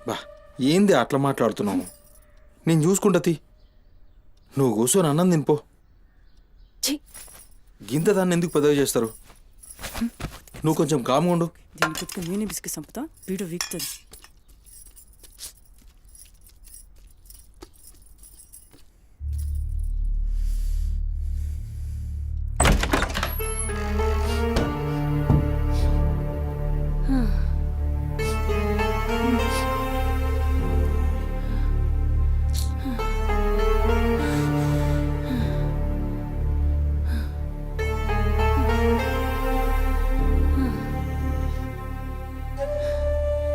బా ఏంది అట్లా మాట్లాడుతున్నావు? నేను చూసుకుంటా తీ. నువ్వు కూర్చొని అన్నం తినిపో. గింత దాన్ని ఎందుకు పెద్దగా చేస్తారు? నువ్వు కొంచెం కామ్గా ఉండు. దీనికి నేనే బిస్కెట్ చంపుతా, వీడియో వీక్తుంది.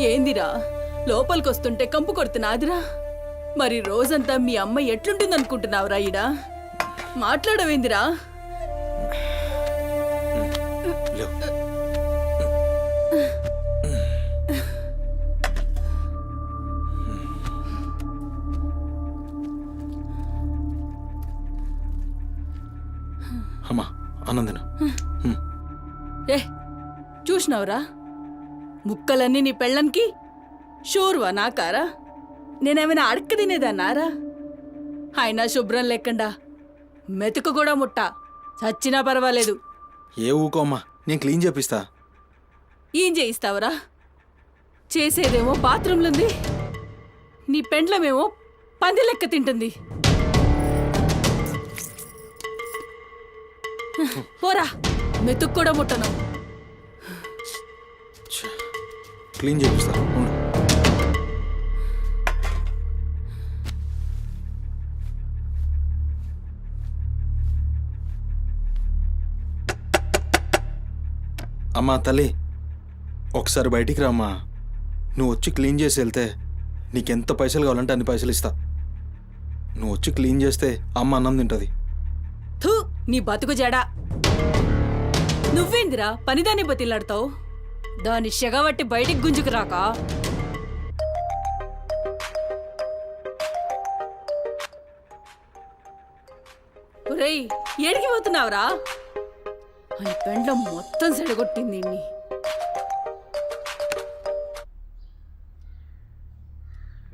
ఏందిరా లోపలికొస్తుంటే కంపు కొడుతున్నాదిరా? మరి రోజంతా మీ అమ్మ ఎట్లుంటుందనుకుంటున్నావురా? ఈడ మాట్లాడవేందిరా? అమ్మా ఆనందన చూసినావురా, ముక్కలన్నీ నీ పెళ్ళన్కి షూర్వా నాకారా? నేనేమైనా అడక్క తినేదన్నారా? అయినా శుభ్రం లేకుండా మెతుకు కూడా ముట్ట చచ్చినా పర్వాలేదు. ఏ ఊకోమ్మా, నేను క్లీన్ చేపిస్తా. ఏం చేయిస్తావురా? చేసేదేమో బాత్రూంలుంది, నీ పెండ్లమేమో పంది లెక్క తింటుంది. పోరా, మెతుకు కూడా ముట్టను. క్లీన్ చేపిస్తా. అమ్మా తల్లి, ఒకసారి బయటికి రామ్మా. నువ్వు వచ్చి క్లీన్ చేసి వెళ్తే నీకెంత పైసలు కావాలంటే అన్ని పైసలు ఇస్తా. నువ్వు వచ్చి క్లీన్ చేస్తే అమ్మ అన్నం తింటుంది. థూ, నీ బతుకు జడా. నువ్వేందిరా పనిదాన్ని బతిలాడతావు? దాని షెగబట్టి బయటికి గుంజుకు రాక. ఒరేయ్, ఏడికి పోతున్నావురా? అని పెండ్లం మొత్తం సెడగొట్టింది.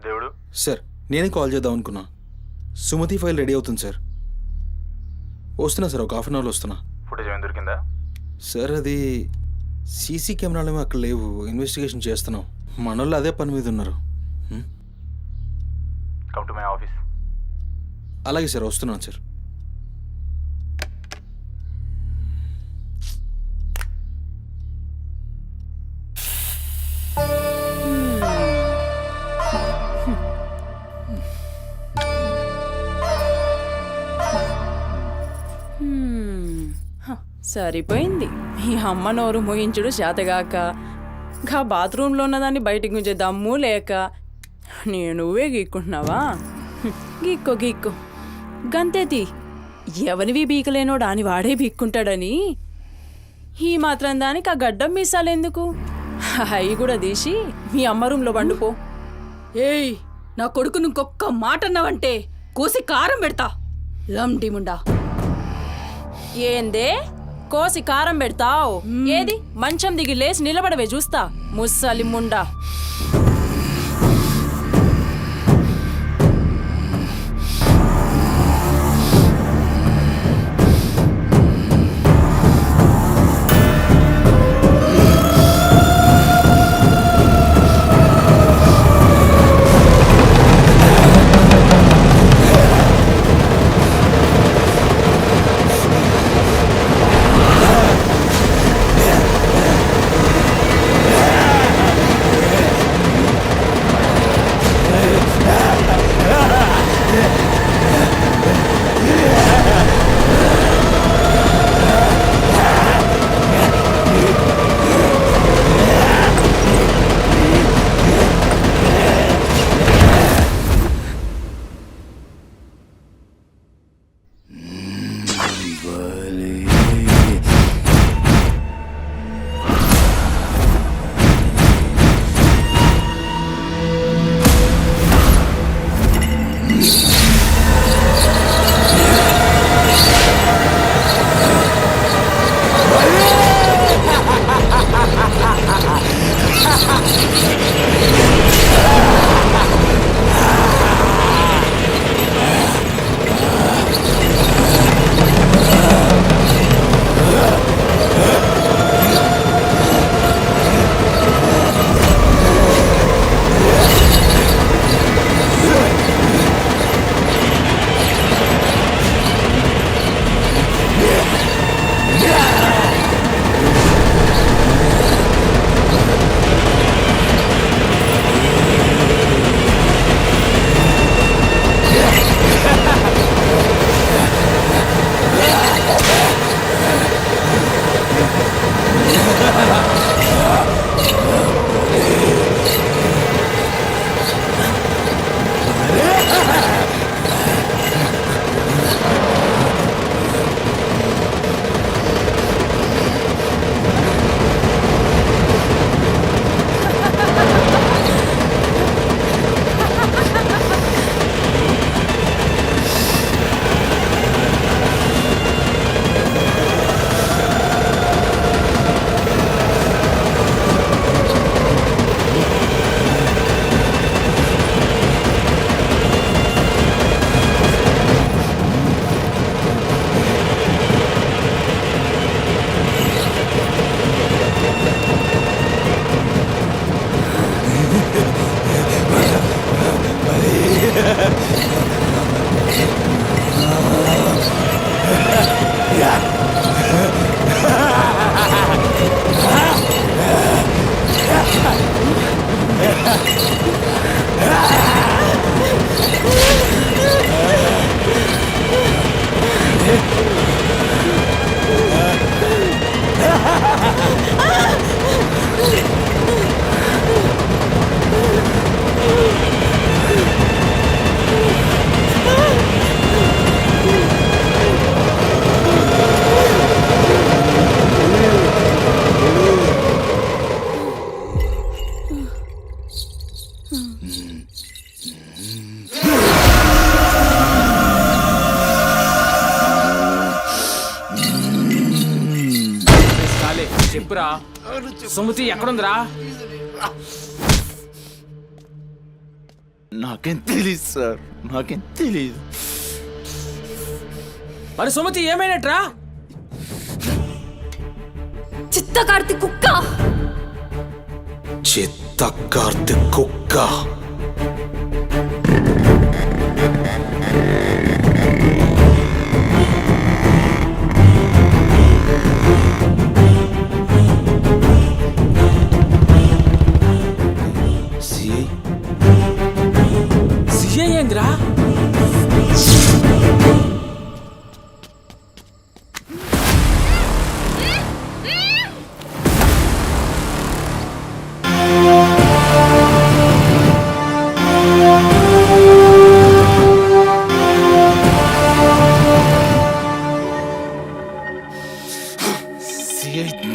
దేవుడు సార్, నేనే కాల్ చేద్దాం అనుకున్నా. సుమతి ఫైల్ రెడీ అవుతుంది సార్. వస్తున్నా సార్, ఒక 1/2 అవర్లో వస్తున్నా. ఫుటేజ్ ఏమైనా దొరికిందా సార్? అది సీసీ కెమెరాలు అక్కడ లేవు, ఇన్వెస్టిగేషన్ చేస్తున్నాం. మనోళ్ళు అదే పని మీద ఉన్నారు. Come to my office. అలాగే సార్, వస్తున్నాను సార్. సరిపోయింది. ఈ అమ్మ నోరు మోయించుడు చేతగాక, గా బాత్రూంలో ఉన్నదాన్ని బయటికి గుంజే దమ్ము లేక నువ్వే గీక్కుంటున్నావా? గీక్కో గీక్కో, గంతేతి. ఎవరివి బీకలేనోడు అని వాడే బీక్కుంటాడని ఈ మాత్రం దానికి ఆ గడ్డం మీసాలెందుకు? అవి కూడా తీసి మీ అమ్మ రూంలో వండుకో. ఏయ్, నా కొడుకు ఇంకొక్క మాట అన్నావంటే కోసి కారం పెడతా. లండిముండా. ఏందే కోసి కారం పెడతావు? ఏది మంచం దిగి లేచి నిలబడవే చూస్తా, ముస్సలి ముండా. చెప్పురా, సుమతి ఎక్కడుందిరా? నాకేం తెలీదు సార్, నాకేం తెలీదు. మరి సుమతి ఏమైనట్రా? చిత్త కార్తీక్ కుక్క. చిత్త కార్తీక్ కుక్క. సిఐ ఏందిరా?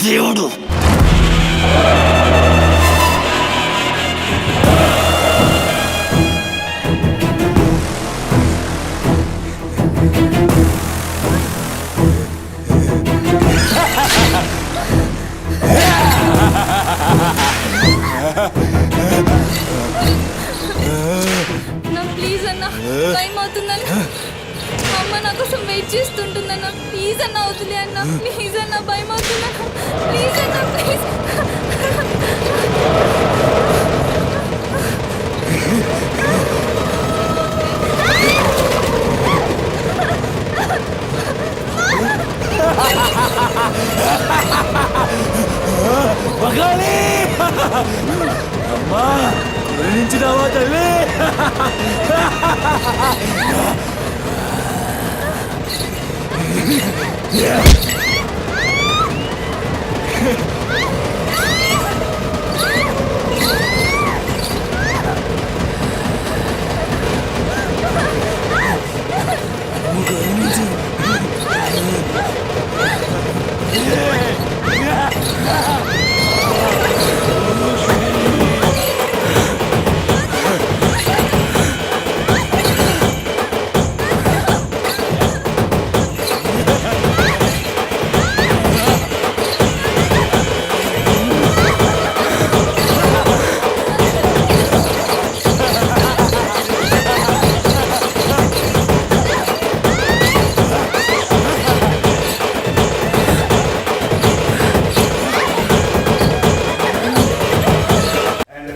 దేవుడు నా ప్లీజ్ అన్న, టైం అవుతుందన్న. అమ్మ నా కోసం వెయిట్ చేస్తుంటుందన్న. ప్లీజ్ అన్న వదిలే అన్న. ప్లీజ్ అన్న, భయం అవుతుందన్న. ప్లీజ్ అన్న, ప్లీజ్. అమ్మా గురించినావా తల్లి?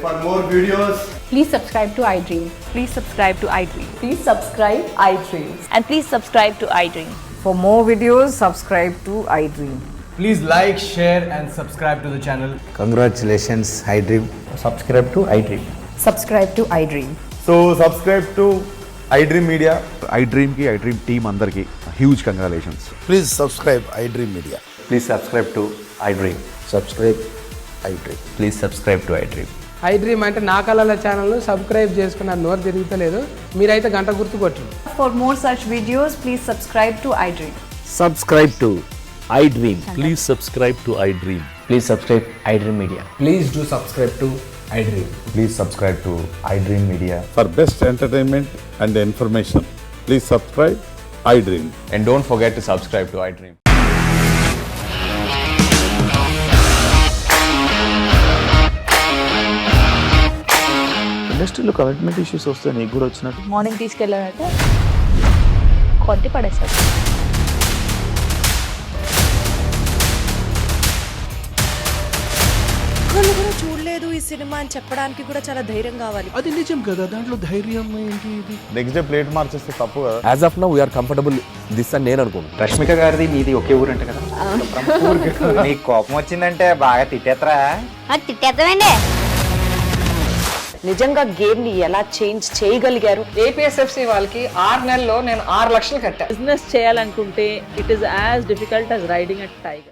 For more videos, Please subscribe to iDream. Please subscribe to iDream. Please subscribe iDream. And please subscribe to iDream. For more videos, subscribe to iDream. please like, share, and subscribe to the channel. Congratulations, iDream. Subscribe to iDream. Subscribe to iDream. So, subscribe to iDream Media. iDream ki iDream team andarki huge congratulations. Please subscribe iDream Media. Please subscribe to iDream. Subscribe iDream. Please subscribe to iDream. iDream అంటే నా కళల ఛానల్ను subscribe చేసుకున్న నోరు తిరుగుతలేదు. మీరైతే గంట గుర్తు కొట్టండి. For more such videos, please subscribe to iDream. Subscribe to iDream. Please subscribe to iDream. Please subscribe iDream Media. Please do subscribe to iDream. Please subscribe to iDream Media. For best entertainment and information, please subscribe iDream. And don't forget to subscribe to iDream. ఇండస్ట్రీలో commitment issues వస్తే నీకు కూడా వచ్చినట్టు. Morning తీసుకెళ్ళాలంటే కొద్ది పడేసాడు. ఒక్కళ్ళు కూడా చూడలేదు ఈ సినిమా అని చెప్పడానికి కూడా చాలా ధైర్యం కావాలి. అది నిజం కదా, దాంట్లో ధైర్యం ఏంటి? ఇది నెక్స్ట్ డే ప్లేట్ మార్చేస్తే తప్పు కదా. As of now we are comfortable this అని నేను అనుకుంటున్నాను. రష్మిక గారిది మీది ఒకే ఊరంట కదా? నీకు కోపం వచ్చిందంటే బాగా తిట్టేత్తరా? తిట్టేద్దామండి. నిజంగా గేమ్ ని ఎలా చేంజ్ చేయగలిగారు? ఏపీఎస్ఎఫ్సి వాళ్ళకి 6 నెలల్లో నేను 6 లక్షలు కట్టా. బిజినెస్ చేయాలనుకుంటే it is as difficult as riding a tiger.